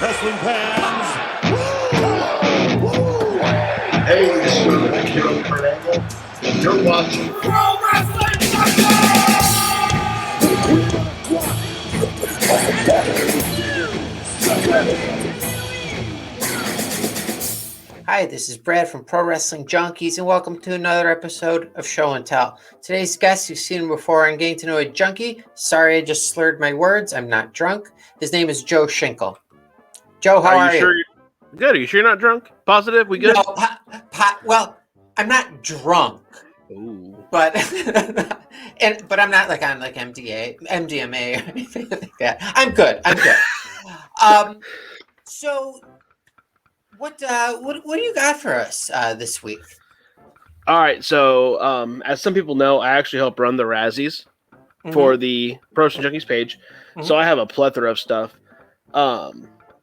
Wrestling fans. Hey, this is the Kid on Fernando, and you're watching Pro Wrestling Hi, this is Brad from Pro Wrestling Junkies, and welcome to another episode of Show and Tell. Today's guest, you've seen him before on Getting to Know a Junkie. Sorry, I just slurred my words. I'm not drunk. His name is Joe Shinkle. Joe, how are you? Sure? Good. Are you sure you're not drunk? Positive? We good? No, well, I'm not drunk, Ooh. but but I'm not like on like MDMA or anything like that. I'm good. So. What do you got for us this week? All right. So, as some people know, I actually help run the Razzies for the Pro Wrestling Junkies page. So I have a plethora of stuff.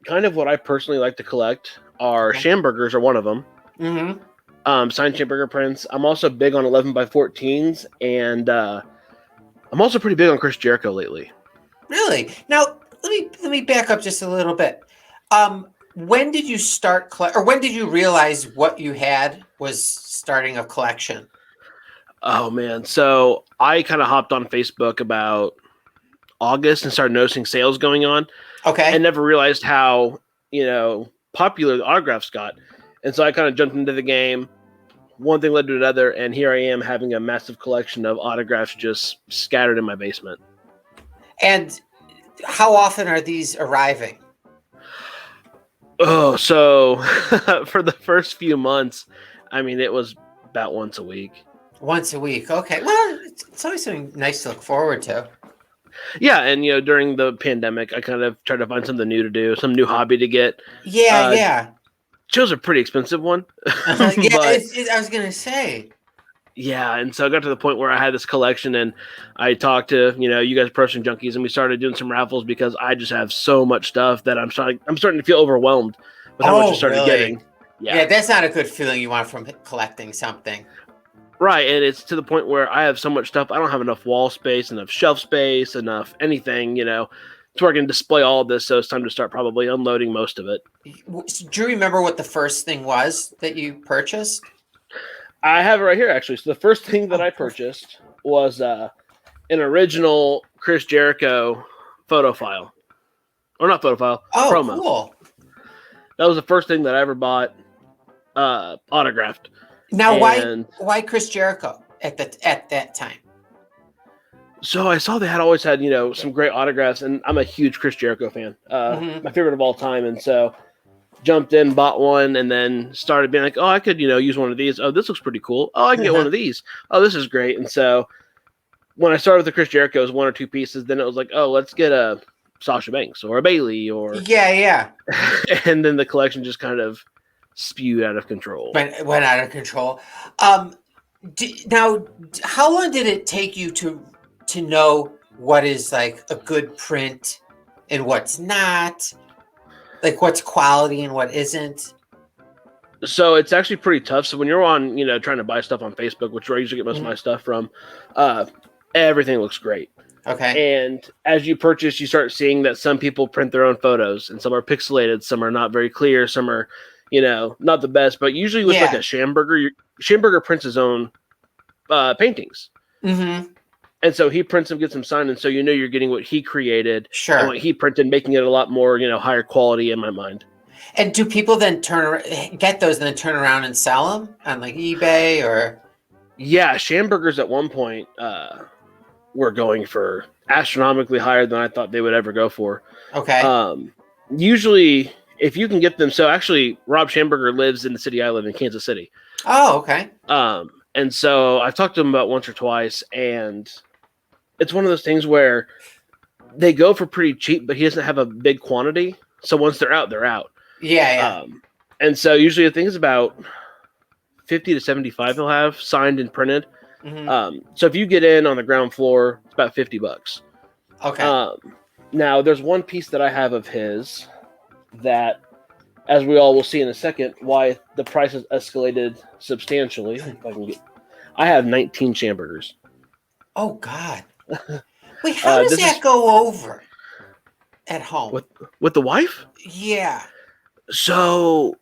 Kind of what I personally like to collect are Shamburgers are one of them. Signed Shamburger prints. I'm also big on 11x14s, and I'm also pretty big on Chris Jericho lately. Really? Now let me back up just a little bit. When did you start or when did you realize what you had was starting a collection? Oh man. So I kind of hopped on Facebook about August and started noticing sales going on. Okay. And never realized how, popular the autographs got. And so I kind of jumped into the game. One thing led to another, and here I am having a massive collection of autographs just scattered in my basement. And how often are these arriving? Oh, so for the first few months, I mean, it was about once a week. Once a week. Okay. Well, it's always something nice to look forward to. Yeah, and during the pandemic, I kind of tried to find something new to do, some new hobby to get. Yeah. Chose a pretty expensive one. I was gonna say. Yeah, and so I got to the point where I had this collection, and I talked to you guys, Pro Wrestling Junkies, and we started doing some raffles because I just have so much stuff that I'm starting to feel overwhelmed with how much I started getting. Yeah, that's not a good feeling you want from collecting something. Right, and it's to the point where I have so much stuff, I don't have enough wall space, enough shelf space, enough anything, to where I can display all of this, so it's time to start probably unloading most of it. Do you remember what the first thing was that you purchased? I have it right here, actually. So the first thing that I purchased was an original Chris Jericho photo file. Or not photo file, promo. Cool. That was the first thing that I ever bought autographed. Now, why Chris Jericho at that time? So I saw they had always had, some great autographs, and I'm a huge Chris Jericho fan. My favorite of all time, and so jumped in, bought one, and then started being like, oh, I could, use one of these. Oh, this looks pretty cool. Oh, I can get one of these. Oh, this is great. And so when I started with the Chris Jericho's, one or two pieces, then it was like, oh, let's get a Sasha Banks or a Bayley or... Yeah. And then the collection just kind of spewed out of control. Went out of control. Now, how long did it take you to know what is like a good print and what's not? Like what's quality and what isn't? So it's actually pretty tough. So when you're on, trying to buy stuff on Facebook, which is where I usually get most of my stuff from, everything looks great. Okay. And as you purchase, you start seeing that some people print their own photos, and some are pixelated, some are not very clear, some are, not the best. But usually with like a Shamburger, Shamburger prints his own paintings. And so he prints them, gets them signed, and so you're getting what he created, and what he printed, making it a lot more, higher quality in my mind. And do people then get those and then turn around and sell them on like eBay or? Yeah, Shamburgers at one point were going for astronomically higher than I thought they would ever go for. Okay. Usually, if you can get them, so actually, Rob Shamburger lives in the city I live in, Kansas City. Oh, okay. And so I've talked to him about once or twice, and it's one of those things where they go for pretty cheap, but he doesn't have a big quantity. So once they're out, they're out. Yeah. And so usually I think it's about 50 to 75 he'll have signed and printed. So if you get in on the ground floor, it's about $50. Okay. Now there's one piece that I have of his that, as we all will see in a second, why the price has escalated substantially. If I can get, I have 19 Shamburgers. Oh God! Wait, how does that go over? at home. With the wife? Yeah. So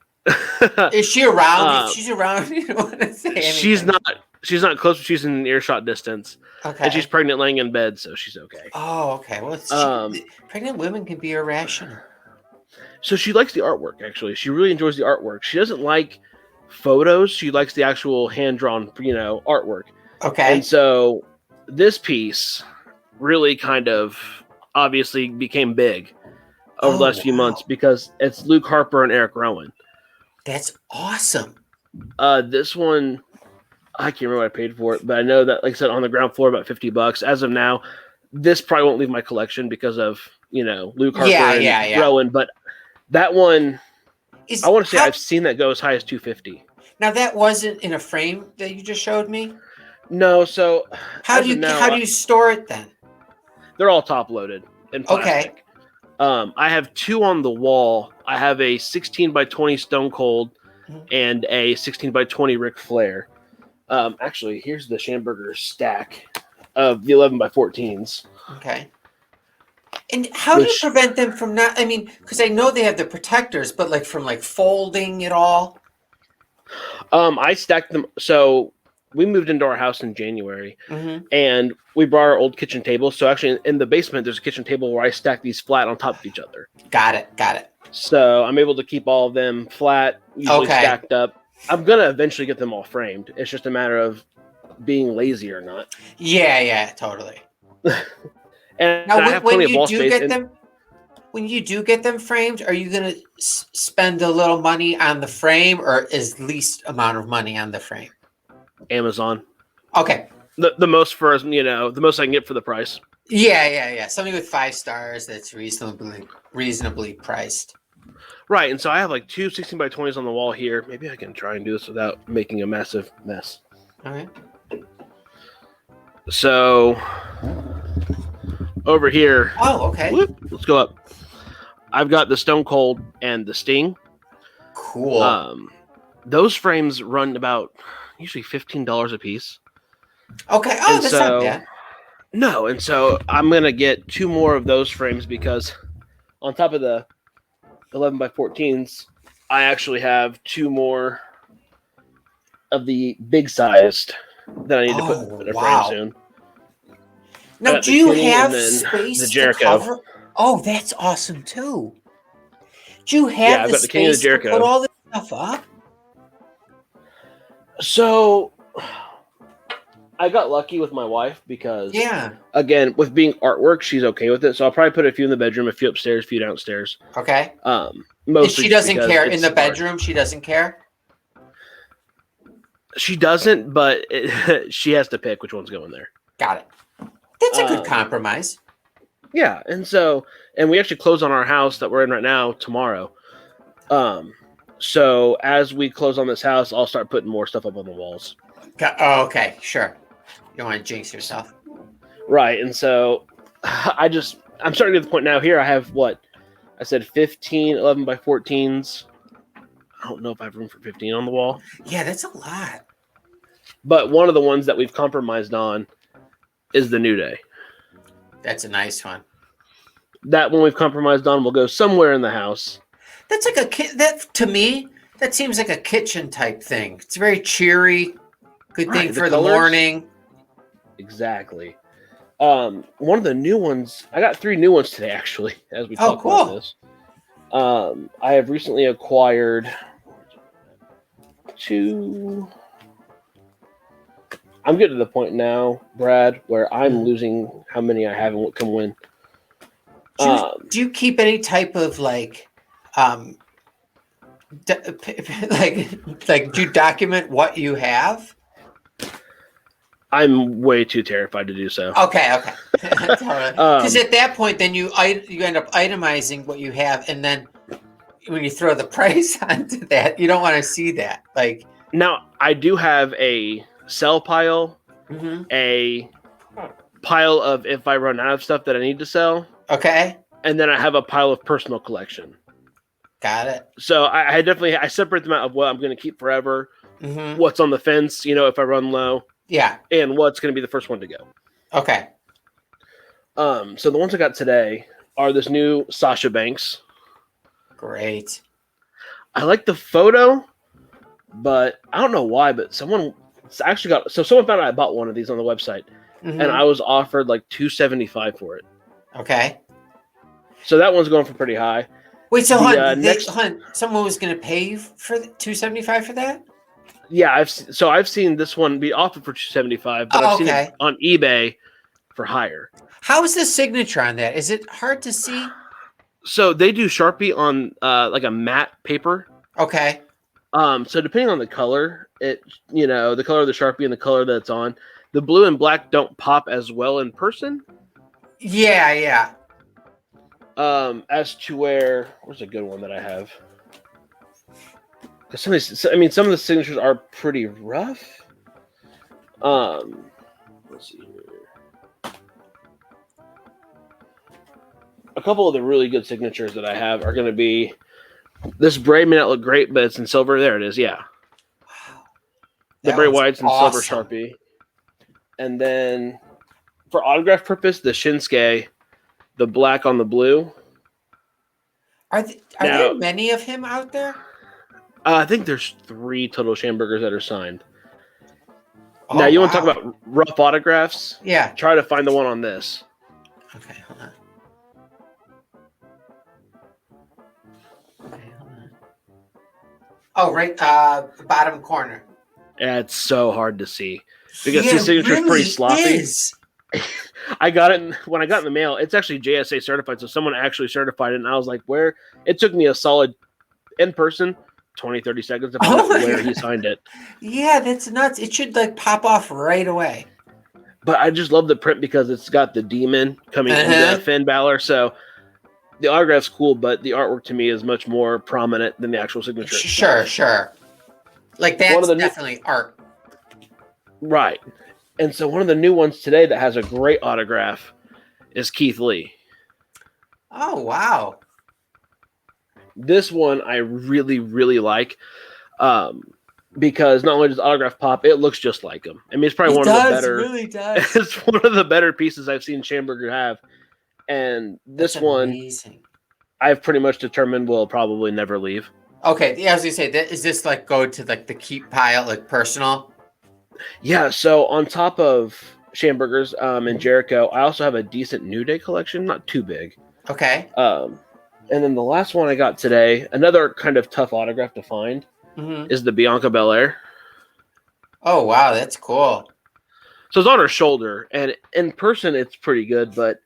Is she around? Uh, If she's around, you don't want to say anything. She's not close, but she's in earshot distance. Okay. And she's pregnant laying in bed, so she's okay. Oh, okay. Well, pregnant women can be irrational. So she likes the artwork, actually. She really enjoys the artwork. She doesn't like photos. She likes the actual hand-drawn, artwork. Okay. And so this piece really kind of obviously became big over the last few months because it's Luke Harper and Eric Rowan. That's awesome. This one, I can't remember what I paid for it, but I know that, like I said, on the ground floor, about $50. As of now, this probably won't leave my collection because of, Luke Harper and Rowan. But that one, I want to say I've seen that go as high as $250. Now that wasn't in a frame that you just showed me? No, so how do you store it then? They're all top loaded in plastic. Okay. I have two on the wall. I have a 16 by 20 Stone Cold and a 16 by 20 Ric Flair. Actually, here's the Schamberger stack of the 11 by 14s. Okay. And how do you prevent them from not? I mean, because I know they have the protectors, but like from folding it all. I stacked them. So we moved into our house in January, and we brought our old kitchen table. So actually, in the basement, there's a kitchen table where I stack these flat on top of each other. Got it. So I'm able to keep all of them flat, usually stacked up. I'm gonna eventually get them all framed. It's just a matter of being lazy or not. Yeah, totally. And now, I have plenty of wall space. When you do get them framed, are you gonna spend a little money on the frame, or is least amount of money on the frame? Amazon. Okay. The most for the most I can get for the price. Yeah. Something with 5 stars that's reasonably priced. Right, and so I have like two 16 by 20s on the wall here. Maybe I can try and do this without making a massive mess. All right. So over here. Oh, okay. Let's go up. I've got the Stone Cold and the Sting. Cool. Those frames run about usually $15 a piece. Okay. Oh, that's not bad. No, and so I'm gonna get 2 more of those frames because on top of the 11 by 14s, I actually have 2 more of the big sized that I need to put in a frame soon. Now, do you have space to cover? Oh, that's awesome too. Do you have the space to put all this stuff up? So I got lucky with my wife because, again, with being artwork, she's okay with it. So I'll probably put a few in the bedroom, a few upstairs, a few downstairs. Okay. Mostly she doesn't care in the bedroom. She doesn't care. She doesn't, but she has to pick which one's going there. Got it. That's a good compromise. Yeah, and we actually close on our house that we're in right now tomorrow. So as we close on this house, I'll start putting more stuff up on the walls. Oh, okay, sure. You don't want to jinx yourself. Right, and so I'm starting to get to the point now here. I have I said 15 11 by 14s. I don't know if I have room for 15 on the wall. Yeah, that's a lot. But one of the ones that we've compromised on is the New Day. That's a nice one. That one we've compromised on will go somewhere in the house. That's like that to me. That seems like a kitchen type thing. It's very cheery. Good thing for the morning. Exactly. One of the new ones. I got 3 new ones today, actually. As we talk about this, I have recently acquired 2. I'm getting to the point now, Brad, where I'm losing how many I have and what can win. Do you keep any type of do you document what you have? I'm way too terrified to do so. Okay. Because at that point, then you end up itemizing what you have, and then when you throw the price onto that, you don't want to see that. Now, I do have a sell pile, a pile of if I run out of stuff that I need to sell. Okay. And then I have a pile of personal collection. Got it. So I separate them out of what I'm going to keep forever, what's on the fence, if I run low. Yeah. And what's going to be the first one to go. Okay. So the ones I got today, are this new Sasha Banks. Great. I like the photo, but I don't know why, but someone actually someone found out I bought one of these on the website, and I was offered like $275 for it. Okay. So that one's going for pretty high. Wait, so next, someone was going to pay you for $275 for that? Yeah, I've seen this one be offered for $275, but I've seen it on eBay for higher. How is the signature on that? Is it hard to see? So they do Sharpie on like a matte paper. Okay. So depending on the color, the color of the Sharpie and the color that it's on, the blue and black don't pop as well in person. Yeah. As to where's a good one that I have? Because some of the signatures are pretty rough. Let's see here. A couple of the really good signatures that I have are going to be this braid may not look great, but it's in silver. There it is. Yeah. Wow. The braid white's in silver Sharpie. And then for autograph purpose, the Shinkle, the black on the blue. Are there many of him out there? I think there's 3 total Schambergers that are signed. Now, you want to talk about rough autographs? Yeah. Try to find the one on this. Okay, hold on. Oh, right, bottom corner. Yeah, it's so hard to see because his signature's pretty sloppy. I got it when I got in the mail. It's actually JSA certified, so someone actually certified it, and I was like, where? It took me a solid in person 20, 30 seconds to find out where he signed it. Yeah, that's nuts. It should like pop off right away. But I just love the print because it's got the demon coming into Finn Balor. So the autograph's cool, but the artwork to me is much more prominent than the actual signature. Sure. Like that's definitely art. Right. And so one of the new ones today that has a great autograph is Keith Lee. Oh, wow. This one I really, really like because not only does autograph pop, it looks just like him. I mean, it's probably one of the better. It really does. It's one of the better pieces I've seen Schamberger have. And this one, I've pretty much determined will probably never leave. Okay, yeah, I was gonna say, is this like go to like the keep pile, like personal? Yeah, so on top of Schamberger's and Jericho, I also have a decent New Day collection, not too big. Okay. And then the last one I got today, another kind of tough autograph to find, is the Bianca Belair. Oh, wow, that's cool. So it's on her shoulder, and in person it's pretty good, but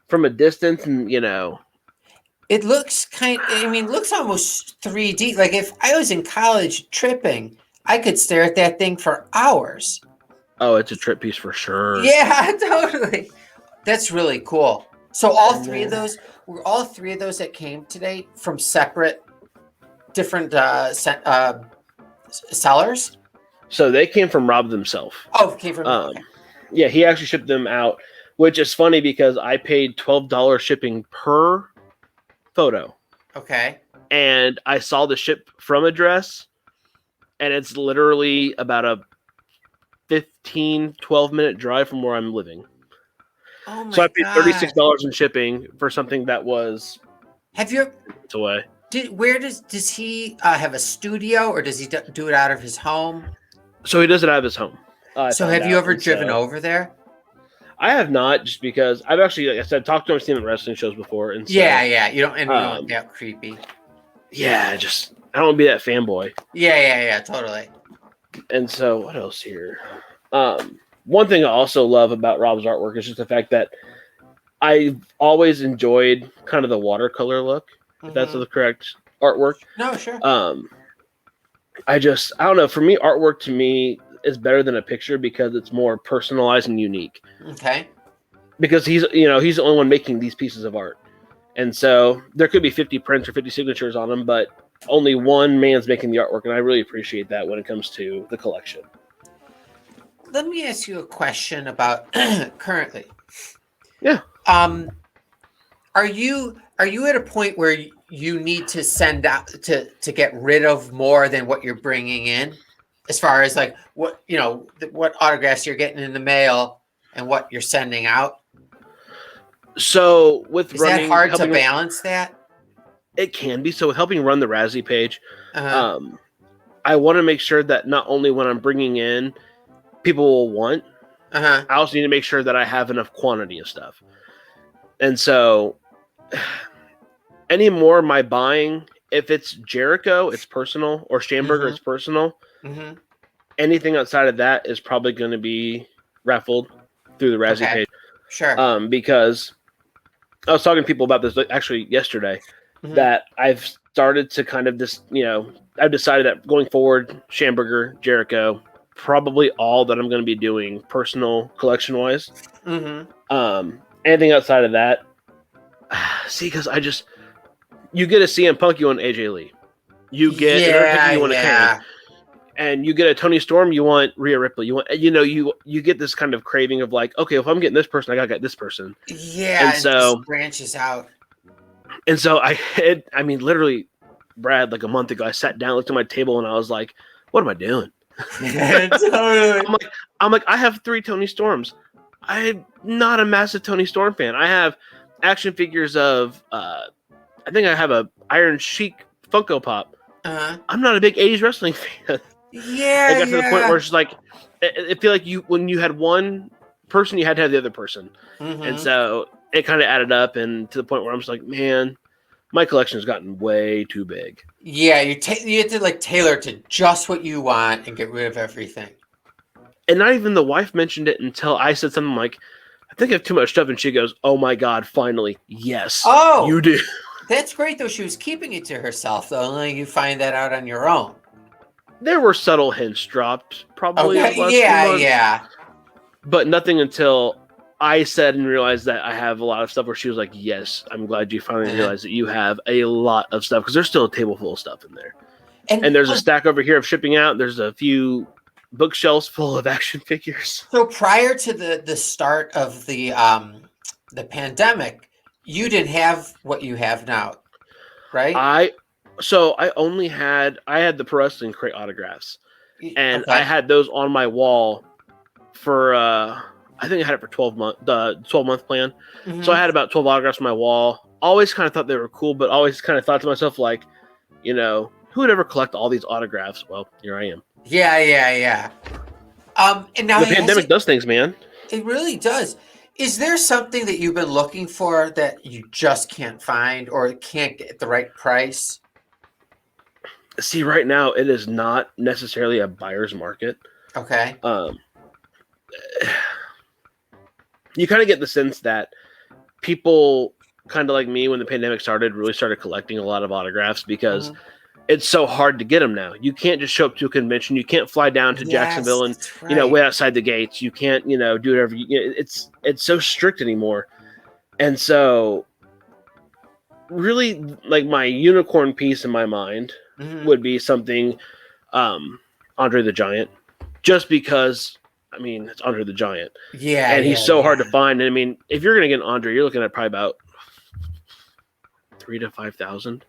from a distance, and it looks looks almost 3D. Like if I was in college tripping, I could stare at that thing for hours. Oh, it's a trip piece for sure. Yeah, totally. That's really cool. So all three of those that came today from separate, different sellers. So they came from Rob themselves. Oh, came from okay. Yeah, he actually shipped them out, which is funny because I paid $12 shipping per photo. Okay. And I saw the ship from address, and it's literally about a 12-minute drive from where I'm living. Oh my so I paid $36 in shipping for something that was. Have you? It's away. Does he have a studio, or does he do it out of his home? So he does it out of his home. So have you ever driven over there? I have not, just because I've actually, like I said, talked to him, seen him at wrestling shows before, and so, you don't get creepy. Yeah, I don't want to be that fanboy. Yeah, totally. And so, what else here? One thing I also love about Rob's artwork is just the fact that I've always enjoyed kind of the watercolor look, if that's the correct artwork. No, sure. I don't know. For me, artwork to me is better than a picture because it's more personalized and unique. Okay. Because he's the only one making these pieces of art. And so there could be 50 prints or 50 signatures on them, but only one man's making the artwork, and I really appreciate that when it comes to the collection. Let me ask you a question about currently. Yeah. Are you at a point where you need to send out to get rid of more than what you're bringing in, as far as like what autographs you're getting in the mail and what you're sending out? So with Is running, that hard to helping, balance that? it can be. So with helping run the Razzie page, Uh-huh. I want to make sure that not only when I'm bringing in, people will want. Uh-huh. I also need to make sure that I have enough quantity of stuff. And so, anymore, my buying, if it's Jericho, it's personal, or Schamberger, Mm-hmm. it's personal. Mm-hmm. Anything outside of that is probably going to be raffled through the Razzie Okay. page. Sure. Because I was talking to people about this actually yesterday, Mm-hmm. that I've started to kind of this, I've decided that going forward, Schamberger, Jericho, probably all that I'm going to be doing personal collection wise. Mm-hmm. Anything outside of that, see, because you get a CM Punk, you want AJ Lee. You get an Undertaker, you want a Kane. And you get a Tony Storm, you want Rhea Ripley. You want, you get this kind of craving of like, okay, if I'm getting this person, I gotta get this person. Yeah, And and so just branches out. I mean, literally, Brad, like a month ago, I sat down, looked at my table, and I was like, what am I doing? Totally. I'm like, I have 3 Tony Storms. I'm not a massive Tony Storm fan. I have action figures of, I think I have a Iron Sheik Funko Pop. Uh-huh. I'm not a big 80s wrestling fan. Yeah, It got to the point where it's just like, I feel like when you had one person, you had to have the other person. Mm-hmm. And so it kind of added up, and to the point where I'm just like, man, my collection has gotten way too big. Yeah, you have to like tailor it to just what you want and get rid of everything. And not even the wife mentioned it until I said something like, I think I have too much stuff. And she goes, oh my God, finally. Yes, you do. That's great, though. She was keeping it to herself, though. Only you find that out on your own. There were subtle hints dropped, probably. Okay, over the last few months, yeah. but nothing until I said and realized that I have a lot of stuff where she was like, yes, I'm glad you finally realized that you have a lot of stuff, because there's still a table full of stuff in there. And there's a stack over here of shipping out. There's a few bookshelves full of action figures. So prior to the start of the pandemic, you didn't have what you have now, right? I had the Pro Wrestling Crate autographs, and Okay. I had those on my wall for I think I had it for 12 month plan. Mm-hmm. So I had about 12 autographs on my wall. Always kind of thought they were cool, but always kind of thought to myself, like, who would ever collect all these autographs? Well, here I am. Yeah. And now the pandemic does things, man. It really does. Is there something that you've been looking for that you just can't find or can't get at the right price? See, right now it is not necessarily a buyer's market. Okay. You kind of get the sense that people kind of like me when the pandemic started really started collecting a lot of autographs because it's so hard to get them now. You can't just show up to a convention. You can't fly down to Jacksonville and wait outside the gates. You can't do whatever. It's so strict anymore. And so really, like, my unicorn piece in my mind would be something Andre the Giant, just because it's Andre the Giant. Yeah. And he's so hard to find. And I mean, if you're going to get an Andre, you're looking at probably about 3,000 to 5,000.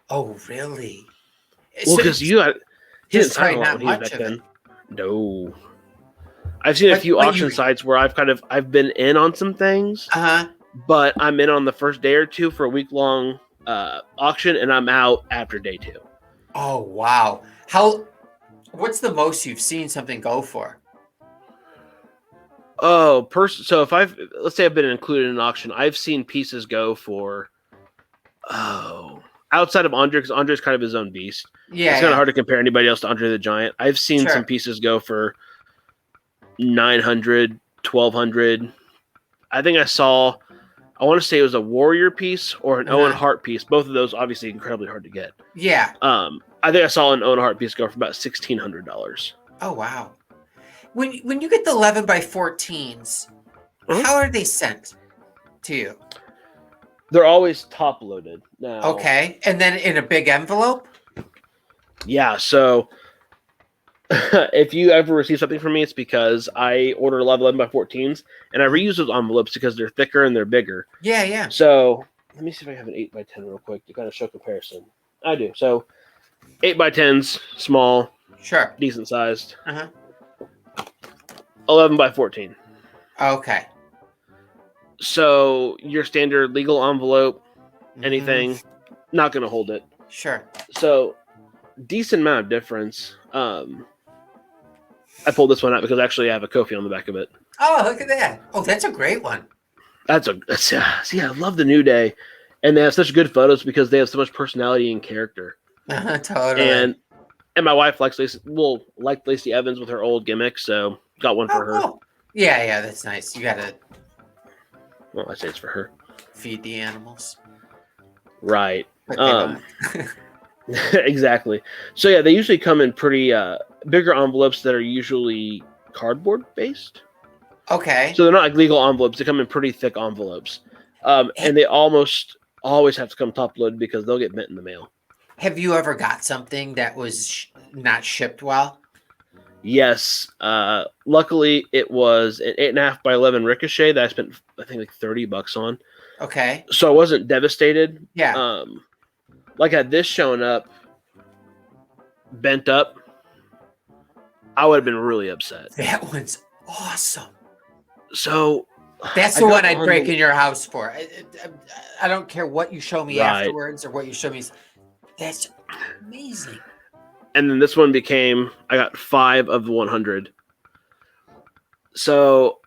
Oh, really? Well, because he didn't sign a lot when he was back then. No. I've seen a few auction sites where I've been in on some things. But I'm in on the first day or two for a week-long auction, and I'm out after day 2. Oh, wow. What's the most you've seen something go for? Oh, so if let's say I've been included in an auction, I've seen pieces go for, outside of Andre, because Andre's kind of his own beast. Yeah, it's kind of hard to compare anybody else to Andre the Giant. I've seen some pieces go for 900, 1,200. I think I want to say it was a Warrior piece or an Owen Hart piece. Both of those obviously incredibly hard to get. Yeah. I think I saw an Owen Hart piece go for about $1,600. Oh, wow. When you get the 11 by 14s, how are they sent to you? They're always top loaded now. Okay, and then in a big envelope? Yeah, so if you ever receive something from me, it's because I ordered a lot of 11 by 14s, and I reuse those envelopes because they're thicker and they're bigger. Yeah. So let me see if I have an 8 by 10 real quick to kind of show comparison. I do. So 8 by 10s, small, decent sized. 11 by 14. Okay. So your standard legal envelope, Mhm. anything, not going to hold it. Sure. So decent amount of difference. I pulled this one out because actually I have a Kofi on the back of it. Oh, look at that. Oh, that's a great one. See, I love the New Day, and they have such good photos because they have so much personality and character. Totally. And my wife likes Lacey Evans with her old gimmick, so got one for her. Cool. Yeah, that's nice. You got to Well, I say it's for her. feed the animals. Right. But they don't. Exactly. So yeah, they usually come in pretty bigger envelopes that are usually cardboard based. Okay. So they're not like legal envelopes. They come in pretty thick envelopes. And they almost always have to come top loaded because they'll get bent in the mail. Have you ever got something that was not shipped well? Yes. Luckily, it was an 8.5 by 11 Ricochet that I spent, I think, like $30 on. Okay. So I wasn't devastated. Yeah. Like had this shown up, bent up, I would have been really upset. That one's awesome. So that's the one I'd break in your house for. I don't care what you show me afterwards or what you show me. That's amazing. And then this one became, I got 5 of the 100. So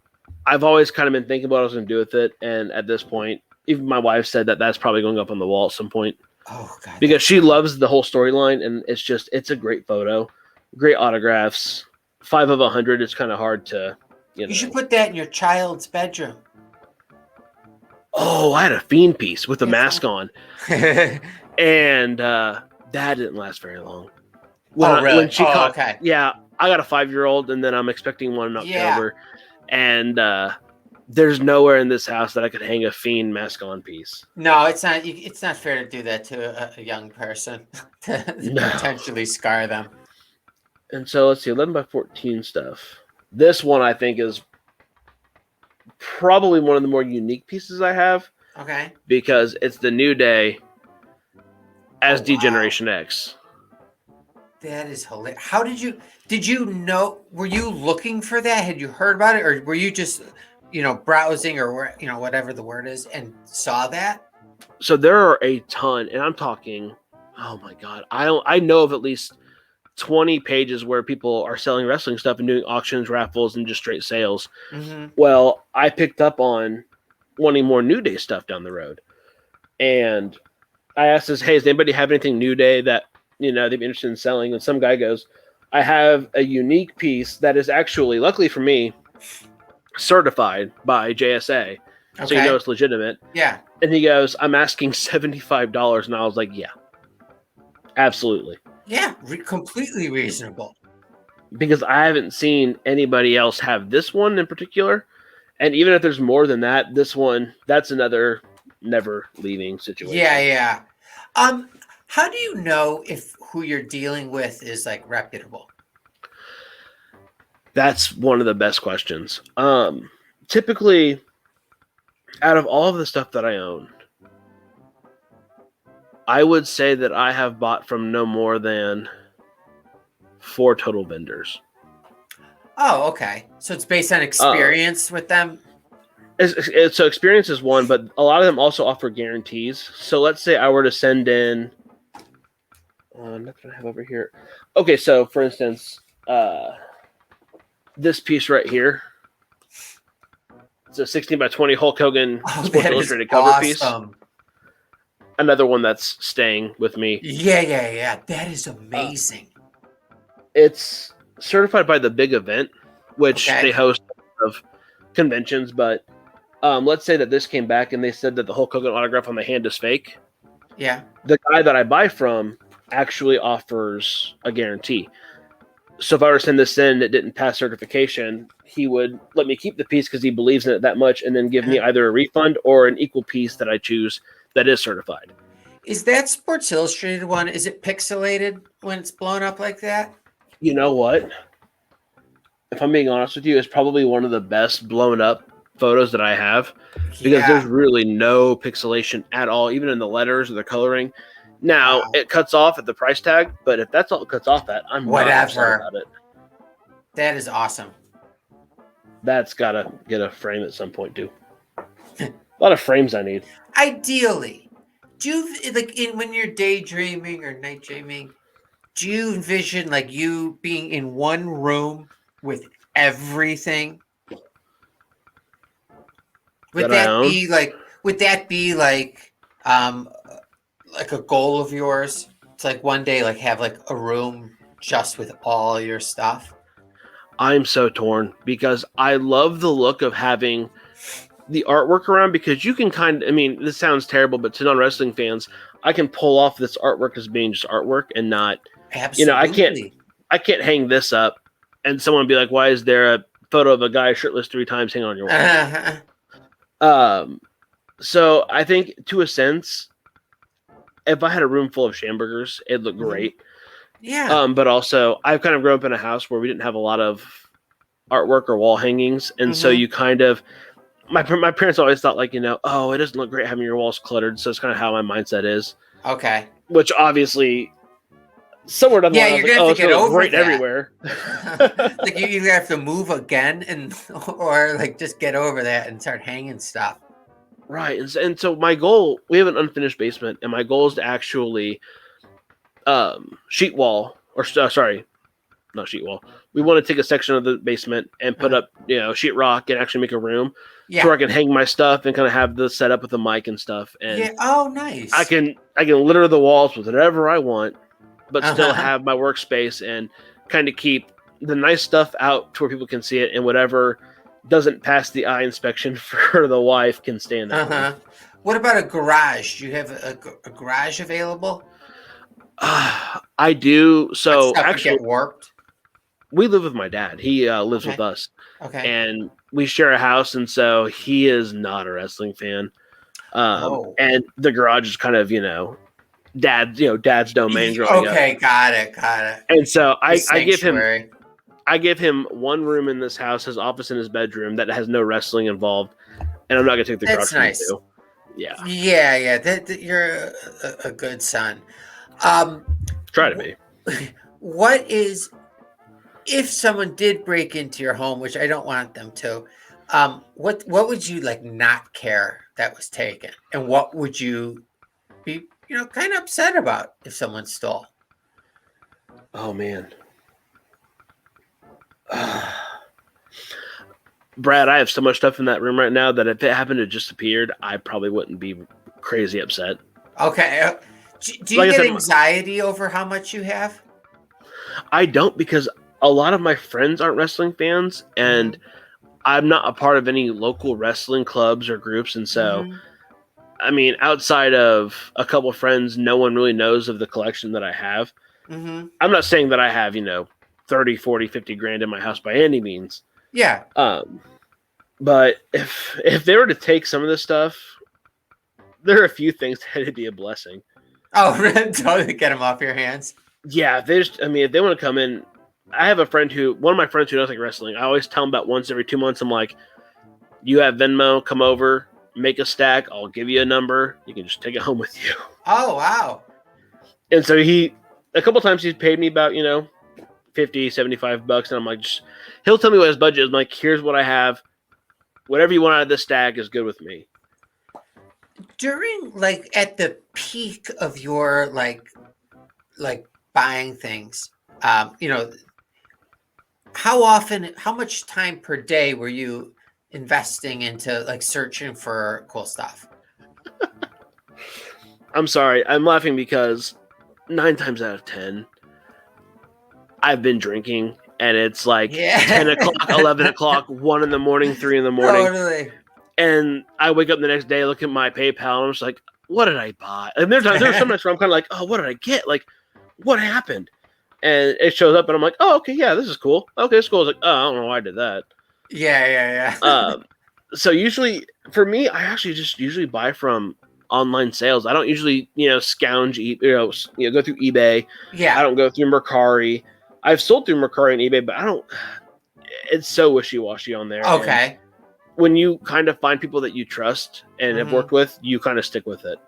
I've always kind of been thinking about what I was going to do with it. And at this point, even my wife said that that's probably going up on the wall at some point. Oh, God. Because she loves the whole storyline. And it's a great photo. Great autographs. 5 of 100 is kind of hard to, You should put that in your child's bedroom. Oh, I had a Fiend piece with a mask on. And that didn't last very long. Really? When she caught, okay. Yeah, I got a 5-year-old, and then I'm expecting one in October. And there's nowhere in this house that I could hang a Fiend mask on piece. No, it's not. It's not fair to do that to a young person to potentially scar them. And so let's see, 11 by 14 stuff. This one I think is probably one of the more unique pieces I have. Okay. Because it's the New Day as D-Generation X. That is hilarious. How did you know, were you looking for that? Had you heard about it? Or were you just, browsing or, whatever the word is and saw that? So there are a ton, and I'm talking, oh my God. I know of at least 20 pages where people are selling wrestling stuff and doing auctions, raffles, and just straight sales. Mm-hmm. Well, I picked up on wanting more New Day stuff down the road. And I asked this, hey, does anybody have anything New Day that, they'd be interested in selling? And some guy goes, I have a unique piece that is actually, luckily for me, certified by JSA. Okay. So you know it's legitimate. Yeah. And he goes, I'm asking $75. And I was like, yeah, absolutely. Yeah, completely reasonable. Because I haven't seen anybody else have this one in particular. And even if there's more than that, this one, that's another never leaving situation. Yeah. How do you know if who you're dealing with is like reputable? That's one of the best questions. Typically, out of all of the stuff that I own, I would say that I have bought from no more than 4 total vendors. Oh, okay. So it's based on experience with them? So experience is one, but a lot of them also offer guarantees. So let's say I were to send in... that's what I have over here. Okay, so for instance, this piece right here. It's a 16 by 20 Hulk Hogan Sports Illustrated cover piece. Another one that's staying with me. Yeah. That is amazing. It's certified by the Big Event, which they host of conventions. But let's say that this came back and they said that the Hulk Hogan autograph on the hand is fake. Yeah. The guy that I buy from actually offers a guarantee. So if I were to send this in, it didn't pass certification, he would let me keep the piece because he believes in it that much and then give me either a refund or an equal piece that I choose that is certified. Is that Sports Illustrated one, is it pixelated when it's blown up like that? You know what? If I'm being honest with you, it's probably one of the best blown up photos that I have because there's really no pixelation at all, even in the letters or the coloring. Now, it cuts off at the price tag, but if that's all it cuts off at, I'm not upset about it. That is awesome. That's got to get a frame at some point, too. A lot of frames I need. Ideally, do you like when you're daydreaming or night dreaming? Do you envision like you being in one room with everything? Would That I that own. be like? Would that be um like a goal of yours? To like one day like have like a room just with all your stuff? I'm so torn because I love the look of having the artwork around because you can I mean, this sounds terrible, but to non wrestling fans, I can pull off this artwork as being just artwork and not, Absolutely. I can't hang this up and someone be like, why is there a photo of a guy shirtless 3 times hanging on your wall? Uh-huh. So I think to a sense, if I had a room full of Schamburgers, it'd look Mhm. great. Yeah. But also, I've kind of grown up in a house where we didn't have a lot of artwork or wall hangings, and so Mhm. you kind of my parents always thought like oh, it doesn't look great having your walls cluttered. So it's kind of how my mindset is. Okay. Which obviously, somewhere down the Yeah, line, I was you're like, gonna have oh, to it's get gonna look over great that. everywhere. Like you either have to move again and or like just get over that and start hanging stuff. Right, and so my goal, we have an unfinished basement, and my goal is to actually sheet wall or sorry, not sheet wall. We want to take a section of the basement and put Uh, up, sheetrock and actually make a room to yeah. where I can hang my stuff and kind of have the setup with the mic and stuff. And Yeah. Oh, nice. I can litter the walls with whatever I want, but still Uh-huh. have my workspace and kind of keep the nice stuff out to where people can see it, and whatever doesn't pass the eye inspection for the wife can stay in that room. Uh-huh. What about a garage? Do you have a garage available? I do. But So stuff could actually, get warped. we live with my dad. He lives with Okay. us, Okay. and we share a house, and so he is not a wrestling fan. Oh. And the garage is kind of dad's domain growing up, Okay, got it, got it. and so The I sanctuary. give him one room in this house, his office and his bedroom that has no wrestling involved, and I'm not gonna take the That's crux from the nice. two. Yeah, Yeah, yeah. That you're a good son. Um, try to be. what is if someone did break into your home, which I don't want them to? What would you like not care that was taken, and what would you be kind of upset about if someone stole? Oh man. Brad, I have so much stuff in that room right now that if it happened to just appeared, I probably wouldn't be crazy upset. Okay. Do you Like I get said, anxiety over how much you have? I don't because a lot of my friends aren't wrestling fans, and Hmm. I'm not a part of any local wrestling clubs or groups, and so Hmm. I mean, outside of a couple of friends, no one really knows of the collection that I have. Hmm. I'm not saying that I have 30, 40, 50 grand in my house by any means. Yeah. Um, but if they were to take some of this stuff, there are a few things that'd be a blessing. Oh, totally get them off your hands. Yeah, I mean, if they want to come in, I have one of my friends who does like wrestling. I always tell him about once every 2 months. I'm like, you have Venmo, come over, make a stack. I'll give you a number. You can just take it home with you. Oh, wow. And so a couple times he's paid me about, 50, $75. And I'm like, he'll tell me what his budget is. I'm like, here's what I have. Whatever you want out of this stack is good with me. During like at the peak of your like buying things, how much time per day were you investing into like searching for cool stuff? I'm sorry. I'm laughing because 9 times out of 10, I've been drinking and it's like 10 o'clock, Yeah. 11 o'clock, 1 in the morning, 3 in the morning. Totally. And I wake up the next day, look at my PayPal, and I'm just like, what did I buy? And there's some nights where I'm kind of like, oh, what did I get? Like, what happened? And it shows up, and I'm like, oh, okay, yeah, this is cool. Okay, it's cool. It's like, oh, I don't know why I did that. Yeah, yeah. So usually, for me, I actually just usually buy from online sales. I don't usually, scounge, go through eBay. I Yeah. don't go through Mercari. I've sold through Mercari and eBay, but I don't. It's so wishy-washy on there. And Okay. when you kind of find people that you trust and have Mhm. worked with, you kind of stick with it.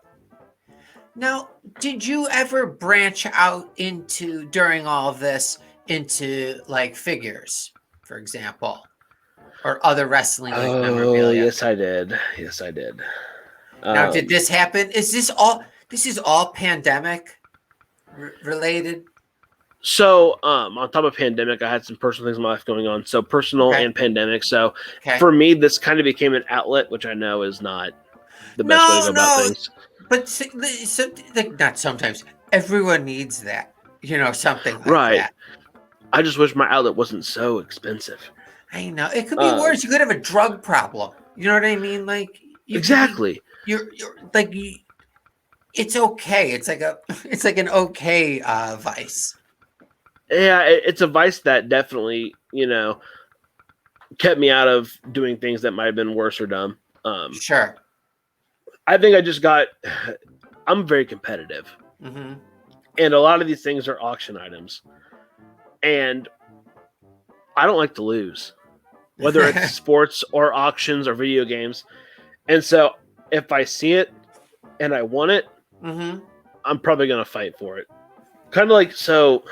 Now, did you ever branch out during all of this into like figures, for example? or other wrestling like Oh, memorabilia? yes, I did. Yes, I did. Now, did this happen? Is this all? This is all pandemic related. So, on top of pandemic, I had some personal things in my life going on. So, personal Okay. and pandemic. So, Okay. for me, this kind of became an outlet, which I know is not the best way to No, go about no, things. but like, not sometimes. Everyone needs that. Something like Right. that. I just wish my outlet wasn't so expensive. I know it could be worse. You could have a drug problem. You know what I mean? Like you could be. Exactly. You're like you. It's okay. It's like it's like an okay vice. Yeah, it's a vice that definitely, kept me out of doing things that might have been worse or dumb. Sure. I think I just got. I'm very competitive, Mm-hmm. and a lot of these things are auction items, and I don't like to lose, whether it's sports or auctions or video games. And so, if I see it and I want it, Mm-hmm. I'm probably gonna fight for it. Kind of like so.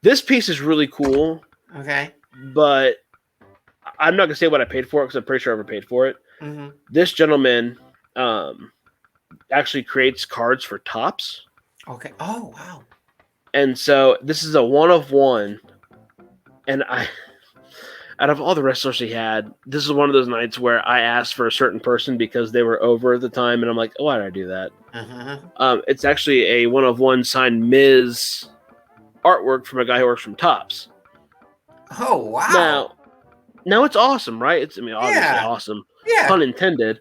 This piece is really cool, Okay. but I'm not gonna say what I paid for it because I'm pretty sure I overpaid for it. Mm-hmm. This gentleman actually creates cards for Tops, Okay. Oh wow. and so this is a one of one. And out of all the wrestlers he had, this is one of those nights where I asked for a certain person because they were over at the time, and I'm like, oh, why did I do that? Uh-huh. It's actually a one of one signed Miz artwork from a guy who works from Tops. Oh wow. Now it's awesome, right? Obviously Yeah. awesome, Yeah. pun intended.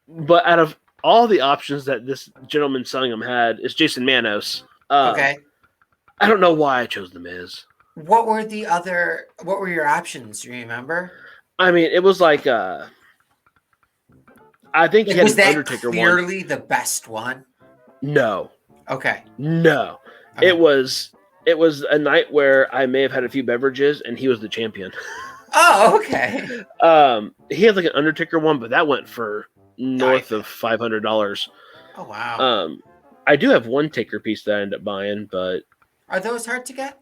But out of all the options that this gentleman selling them had, is Jason Manos. Okay. I don't know why I chose the Miz. What were your options? Do you remember? I mean, it was like I think he had Was an that Undertaker one. clearly the best one? No. Okay. Okay. It was a night where I may have had a few beverages and he was the champion. Oh, okay. He had like an Undertaker one, but that went for north of $500. Oh wow. I do have one Taker piece that I ended up buying, but Are those hard to get?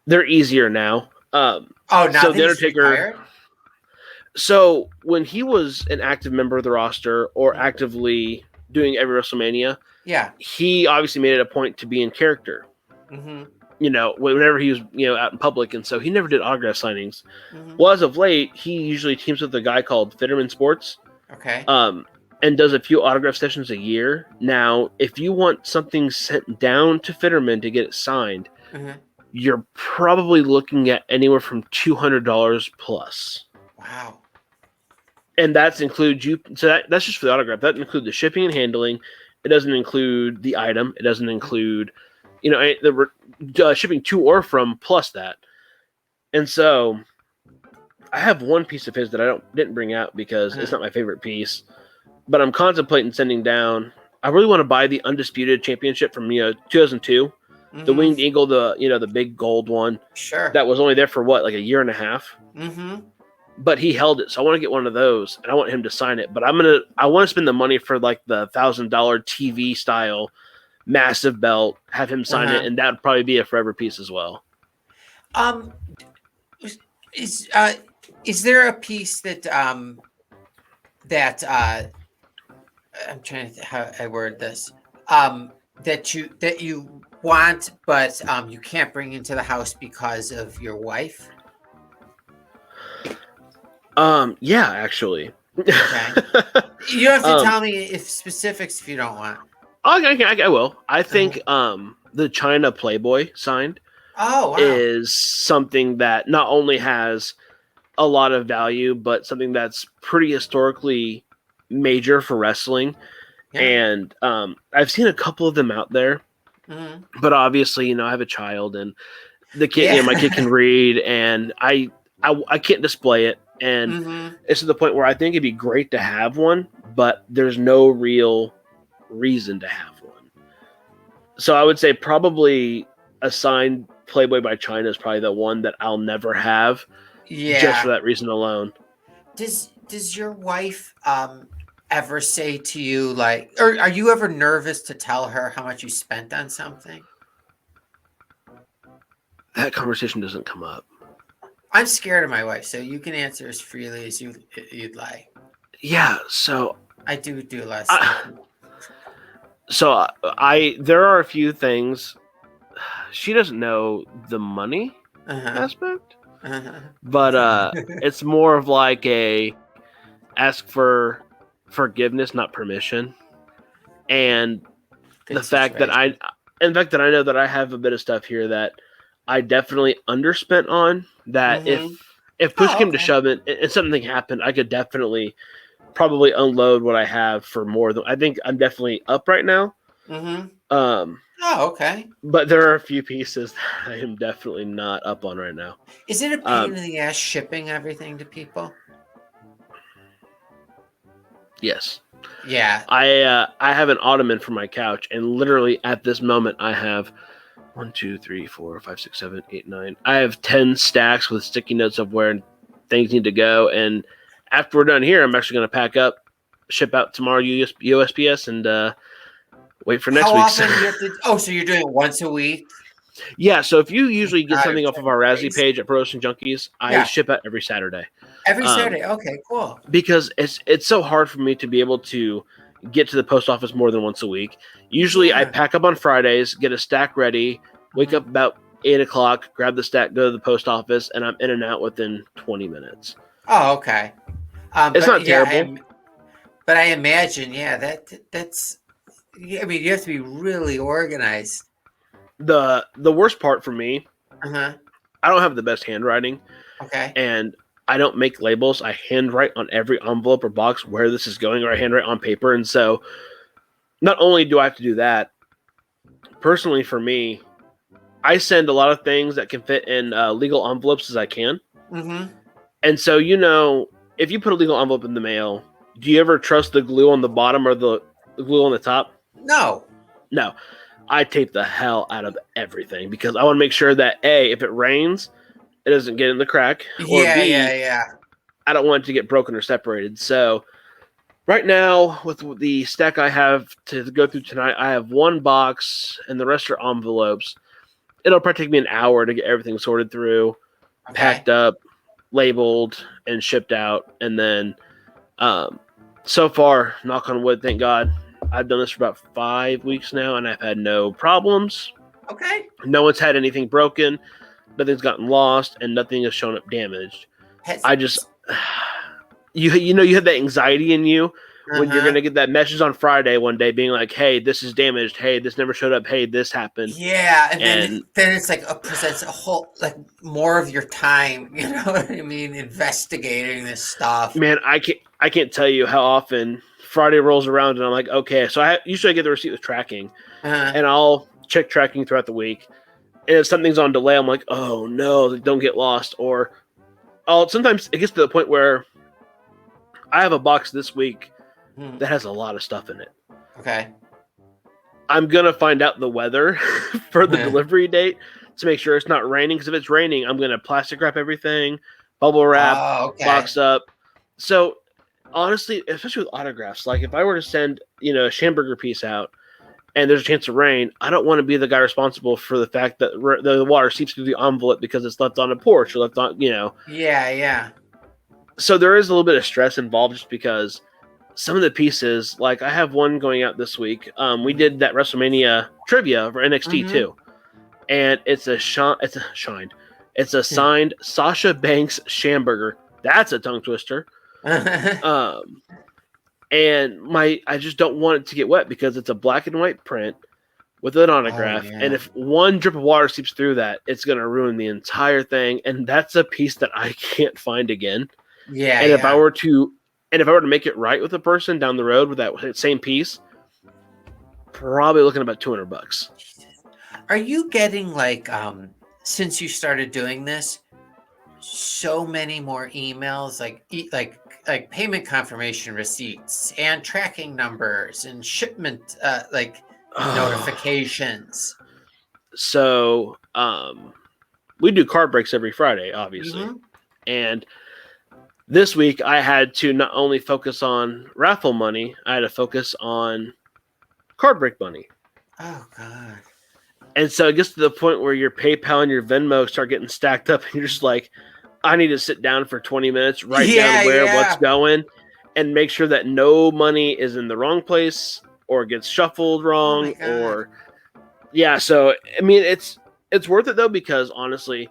they're easier now. Now so that the Undertaker. Retired? So when he was an active member of the roster or actively doing every WrestleMania, Yeah. he obviously made it a point to be in character. Mm-hmm. Whenever he was out in public, and so he never did autograph signings. Mm-hmm. Well, as of late, he usually teams with a guy called Fitterman Sports. Okay. And does a few autograph sessions a year. Now, if you want something sent down to Fitterman to get it signed, you're probably looking at anywhere from $200 plus. Wow. And that's include you. So that's just for the autograph. That doesn't include the shipping and handling. It doesn't include the item. It doesn't include, the shipping to or from plus that. And so, I have one piece of his that I didn't bring out because it's not my favorite piece. But I'm contemplating sending down. I really want to buy the Undisputed Championship from 2002, the Winged Eagle, the big gold one. Sure. That was only there for what, like a year and a half. Mm-hmm. But he held it, so I want to get one of those, and I want him to sign it. But I want to spend the money for like the $1,000 TV style massive belt, have him sign it, and that would probably be a forever piece as well. Is there a piece that I'm trying to think how I word this that you want but you can't bring into the house because of your wife? Yeah, actually. Okay. You have to tell me if specifics if you don't want. Okay, I will. I think the China Playboy signed is something that not only has a lot of value, but something that's pretty historically major for wrestling. Yeah. And I've seen a couple of them out there, but obviously, I have a child and the kid, my kid can read, and I can't display it. And it's to the point where I think it'd be great to have one, but there's no real reason to have one. So I would say probably a signed Playboy by China is probably the one that I'll never have. Yeah. Just for that reason alone. Does your wife ever say to you, like, or are you ever nervous to tell her how much you spent on something? That conversation doesn't come up. I'm scared of my wife, so you can answer as freely as you'd like. Yeah, so I do a lot of I, sneaky. there are a few things she doesn't know the money Uh-huh. aspect, Uh-huh. but it's more of like a ask for forgiveness, not permission, and the Good fact that situation. in fact that I know that I have a bit of stuff here that I definitely underspent on. That Mm-hmm. if push Oh, came to okay. shove and something happened, I could definitely probably unload what I have for more than I think I'm definitely up right now. Mm-hmm. Um, Oh, okay. but there are a few pieces that I am definitely not up on right now. Is it a pain Um, in the ass shipping everything to people? yes, Yeah. I have an ottoman for my couch, and literally at this moment I have 1, 2, 3, 4, 5, 6, 7, 8, 9. I have 10 stacks with sticky notes of where things need to go, and after we're done here, I'm actually going to pack up, ship out tomorrow USPS, and wait for next How week's. often do you have to? Oh, so you're doing it once a week? Yeah, so if you usually get God, something off of our 7 Razzie days. page at Production Junkies, I Yeah, ship out every Saturday. every Um, Saturday. Okay, cool. because it's so hard for me to be able to get to the post office more than once a week. Usually, I Yeah. pack up on Fridays, get a stack ready, wake Mhm. up about 8 o'clock, grab the stack, go to the post office, and I'm in and out within 20 minutes. Oh, okay. It's But not yeah, terrible. but I imagine, yeah, that's. Yeah, I mean, you have to be really organized. The worst part for me, Uh-huh. I don't have the best handwriting, Okay. and I don't make labels. I handwrite on every envelope or box where this is going, or I handwrite on paper. And so, not only do I have to do that, personally for me, I send a lot of things that can fit in legal envelopes as I can. Mm-hmm. And so, if you put a legal envelope in the mail, do you ever trust the glue on the bottom or the glue on the top? No. No. I tape the hell out of everything because I want to make sure that A, if it rains, it doesn't get in the crack, or Yeah, yeah, B, yeah. I don't want it to get broken or separated. So, right now, with the stack I have to go through tonight, I have one box and the rest are envelopes. It'll probably take me an hour to get everything sorted through, Okay. packed up, labeled, and shipped out. And then, so far, knock on wood, thank God, I've done this for about 5 weeks now, and I've had no problems. Okay. No one's had anything broken, nothing's gotten lost, and nothing has shown up damaged. Has, I just, you have that anxiety in you when you're uh-huh. gonna get that message on Friday one day, being like, "Hey, this is damaged. Hey, this never showed up. Hey, this happened." Yeah, and then And it's like presents a whole like more of your time, you know what I mean, investigating this stuff. man, I can't tell you how often Friday rolls around and I'm like, okay, so usually I get the receipt with tracking, Uh, and I'll check tracking throughout the week. And if something's on delay, I'm like, oh no, don't get lost. Or sometimes it gets to the point where I have a box this week hmm, that has a lot of stuff in it. okay. I'm gonna find out the weather for the delivery date to make sure it's not raining. Because if it's raining, I'm gonna plastic wrap everything, bubble wrap, Oh, okay. box up. So honestly, especially with autographs, like if I were to send a Schamberger piece out and there's a chance of rain, I don't want to be the guy responsible for the fact that the water seeps through the envelope because it's left on a porch or left on. Yeah, yeah. So there is a little bit of stress involved just because some of the pieces, like I have one going out this week. We did that WrestleMania trivia for NXT Mm-hmm. too, and it's a signed Sasha Banks Schamberger. That's a tongue twister. Um, and I just don't want it to get wet because it's a black and white print with an Oh autograph, and yeah. if one drip of water seeps through that, it's gonna ruin the entire thing. And that's a piece that I can't find again. Yeah, And if I yeah. were to make it right with a person down the road with that same piece, probably looking about $200. Are you getting like since you started doing this, so many more emails like payment confirmation receipts and tracking numbers and shipment notifications. So, we do card breaks every Friday, obviously. Mm-hmm. And this week I had to not only focus on raffle money, I had to focus on card break money. Oh God. And so it gets to the point where your PayPal and your Venmo start getting stacked up, and you're just like, I need to sit down for 20 minutes, write Yeah, down where yeah. what's going, and make sure that no money is in the wrong place or gets shuffled Oh wrong my God. or yeah. So I mean, it's worth it though because honestly,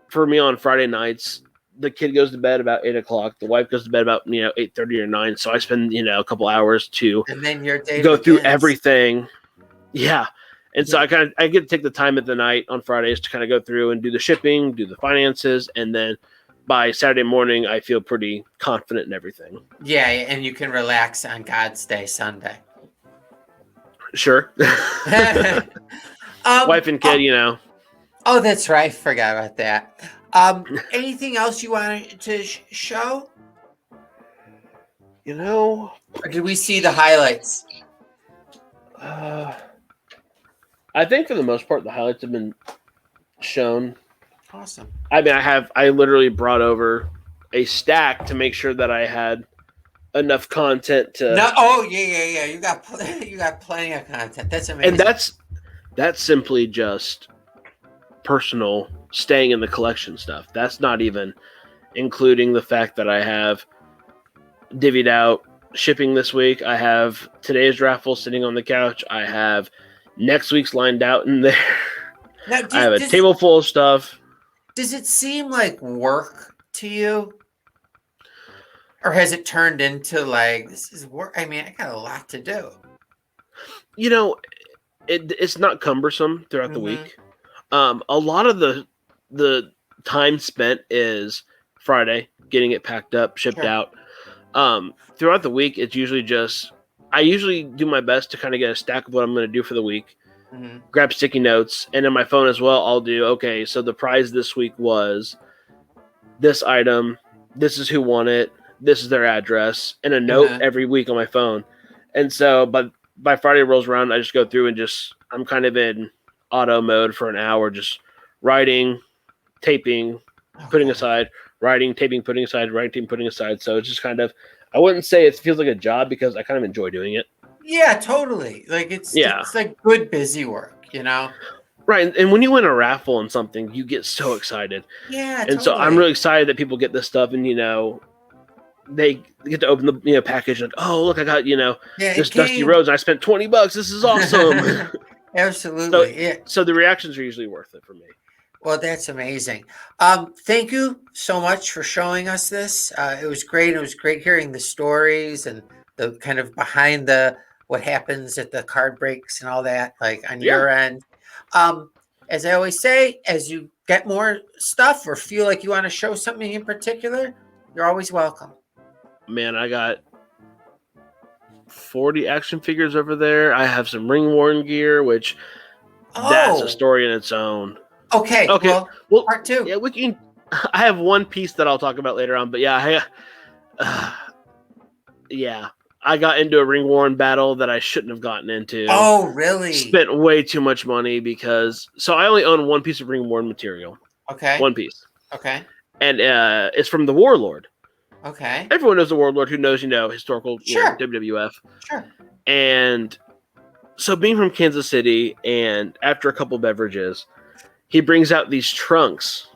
for me on Friday nights, the kid goes to bed about 8 o'clock. The wife goes to bed about 8:30 or 9. So I spend a couple hours to And then your day go through begins. everything. Yeah. And so Yeah. I get to take the time at the night on Fridays to kind of go through and do the shipping, do the finances, and then by Saturday morning I feel pretty confident in everything. Yeah, and you can relax on God's Day, Sunday. Sure. Wife and kid, Oh, that's right. Forgot about that. Anything else you wanted to show? Or did we see the highlights? I think for the most part the highlights have been shown. Awesome. I mean, I literally brought over a stack to make sure that I had enough content to. No, oh yeah. You got plenty of content. That's amazing. And that's simply just personal staying in the collection stuff. That's not even including the fact that I have divvied out shipping this week. I have today's raffle sitting on the couch. I have next week's lined out in there. Now, I have a table full of stuff. Does it seem like work to you? Or has it turned into like, this is work? I mean, I got a lot to do. It's not cumbersome throughout the week. A lot of the time spent is Friday, getting it packed up, shipped out. Throughout the week, it's usually just, I usually do my best to kind of get a stack of what I'm going to do for the week. Grab sticky notes, and in my phone as well, I'll do, okay, so the prize this week was this item, this is who won it, this is their address, and a note every week on my phone. And so by Friday rolls around, I just go through and I'm kind of in auto mode for an hour, just writing, taping, putting aside, writing, taping, putting aside, writing, putting aside. So it's just kind of, I wouldn't say it feels like a job because I kind of enjoy doing it. Yeah, totally. Like it's like good busy work, Right, and when you win a raffle on something, you get so excited. Yeah, and so I'm really excited that people get this stuff, and they get to open the package and oh look, I got this Dusty Rhodes, and I spent $20. This is awesome. Absolutely. So the reactions are usually worth it for me. Well, that's amazing. Thank you so much for showing us this. It was great. It was great hearing the stories and the kind of behind what happens at the card breaks and all that, like on your end. As I always say, as you get more stuff or feel like you want to show something in particular, you're always welcome. Man, I got 40 action figures over there. I have some ring worn gear, which that's a story in its own. Okay. Well, part two. Yeah, we can. I have one piece that I'll talk about later on, but yeah, I got into a ring worn battle that I shouldn't have gotten into. Oh, really? Spent way too much money so I only own one piece of ring worn material. Okay. One piece. Okay. And it's from the Warlord. Okay. Everyone knows the Warlord who knows, historical WWF. Sure. And so being from Kansas City and after a couple beverages, he brings out these trunks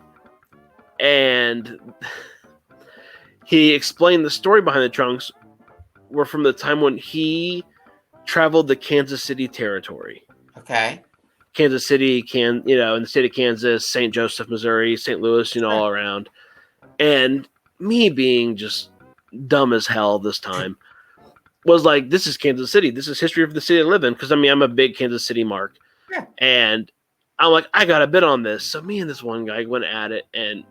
and he explained the story behind the trunks were from the time when he traveled the Kansas City territory. Okay. Kansas City, in the state of Kansas, St. Joseph, Missouri, St. Louis, all around. And me being just dumb as hell this time was like, this is Kansas City. This is history of the city I live in. Because, I'm a big Kansas City mark. Yeah. And I'm like, I got a bid on this. So me and this one guy went at it, and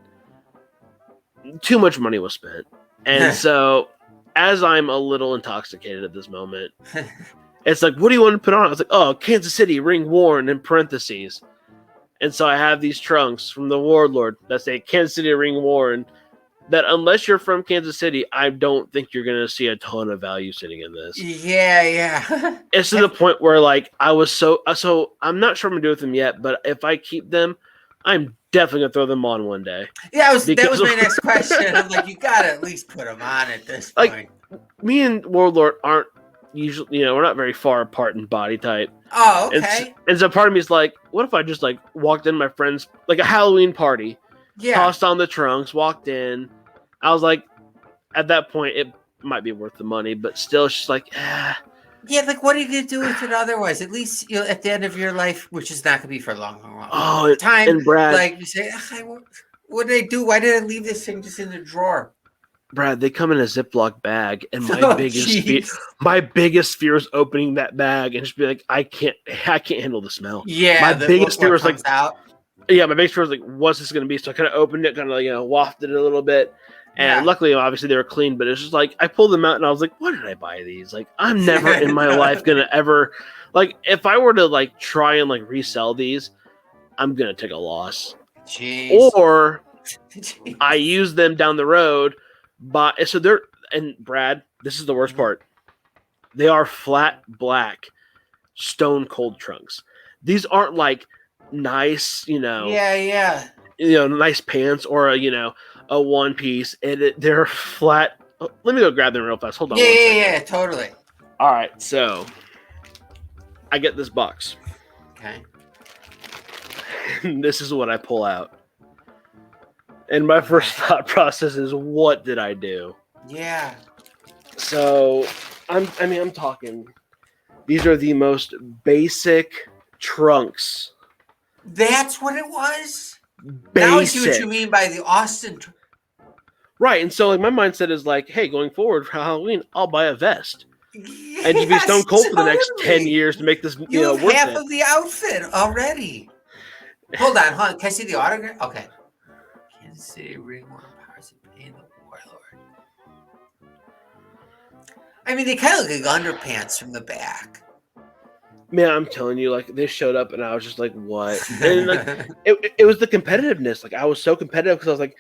too much money was spent. And so as I'm a little intoxicated at this moment, it's like, what do you want to put on? I was like, oh, Kansas City ring worn in parentheses. And so I have these trunks from the Warlord that say Kansas City ring worn, that unless you're from Kansas City, I don't think you're going to see a ton of value sitting in this. Yeah. It's to the point where, like, I was so I'm not sure I'm going to do with them yet, but if I keep them, I'm definitely going to throw them on one day. Yeah, that was my next question. I'm like, you got to at least put them on at this point. Like, me and Warlord aren't usually, we're not very far apart in body type. Oh, okay. And so part of me is like, what if I just, like, walked in my friend's, like, a Halloween party, Yeah. tossed on the trunks, walked in. I was like, at that point, it might be worth the money, but still, it's just like, Yeah, like what are you gonna do with it otherwise? At least at the end of your life, which is not gonna be for a long oh, time. and Brad, like you say, what did I do? Why did I leave this thing just in the drawer? Brad, they come in a Ziploc bag, and Oh, jeez. my biggest fear is opening that bag and just be like, I can't handle the smell. Yeah, my biggest fear was like, out. yeah, my biggest fear was like, what's this going to be? So I kind of opened it, kind of like, wafted it a little bit, and luckily, obviously, they were clean. But it's just like I pulled them out, and I was like, why did I buy these? Like, I'm never in my life gonna ever, like, if I were to like try and like resell these, I'm gonna take a loss. Jeez. Or I use them down the road. But so they're, and Brad, this is the worst part. They are flat black, stone cold trunks. These aren't like nice, Yeah. Nice pants or a one piece. And they're flat. Oh, let me go grab them real fast. Hold on. Yeah, totally. All right, so I get this box. Okay. And this is what I pull out. And my first thought process is, what did I do? Yeah. So, I'm talking. These are the most basic trunks. That's what it was? Basic. Now I see what you mean by the Austin. Right, and so like my mindset is like, hey, going forward for Halloween, I'll buy a vest. Yes, And you'd be stone cold for the next 10 years to make this, you have worth half it. of the outfit already. Hold on. Can I see the autograph? Okay. Kansas City ringworm powers of pain, the warlord. I mean, they kind of look like underpants from the back. Man, I'm telling you, like, they showed up and I was just like, what? And like, it was the competitiveness. Like, I was so competitive because I was like,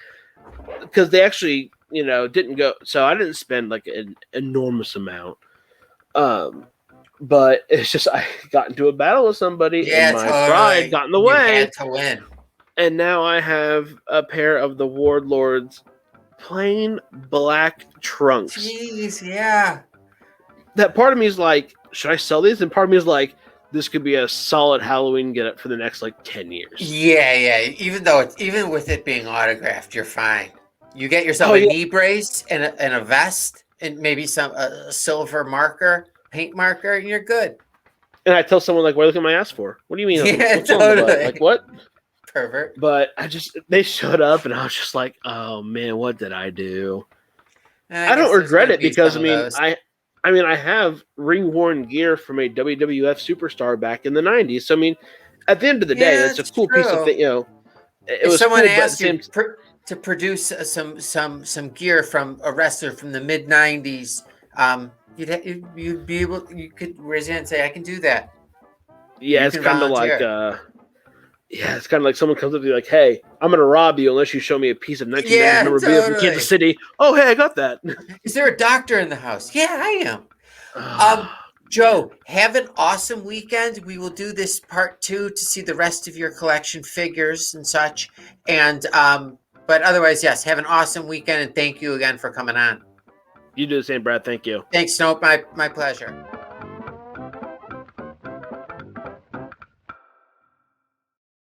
because they actually, didn't go. So I didn't spend like an enormous amount. But it's just, I got into a battle with somebody and my pride got in the way. You had to win. And now I have a pair of the Warlord's plain black trunks. Jeez, yeah. That part of me is like, should I sell these? And part of me is like, this could be a solid Halloween get-up for the next like 10 years. Yeah. Even with it being autographed, you're fine. You get yourself a knee brace and a vest and maybe some silver paint marker, and you're good. And I tell someone like, "What are you looking at my ass for? What do you mean? Yeah, totally. Like what? Pervert." But they showed up, and I was just like, "Oh man, what did I do?" I don't regret it because I have ring worn gear from a WWF superstar back in the '90s. So I mean, at the end of the day, that's a cool piece of thing. If someone asked you to produce some gear from a wrestler from the mid '90s, you'd be able. You could raise your hand and say, "I can do that." Yeah, it's kind of like it's kind of like someone comes up to you like, "Hey, I'm gonna rob you unless you show me a piece of 1990s memorabilia from Kansas City." Oh, hey, I got that. Is there a doctor in the house? Yeah, I am. Joe, have an awesome weekend. We will do this part 2 to see the rest of your collection figures and such. And but otherwise, yes, have an awesome weekend, and thank you again for coming on. You do the same, Brad. Thank you. Thanks, Snow. My pleasure.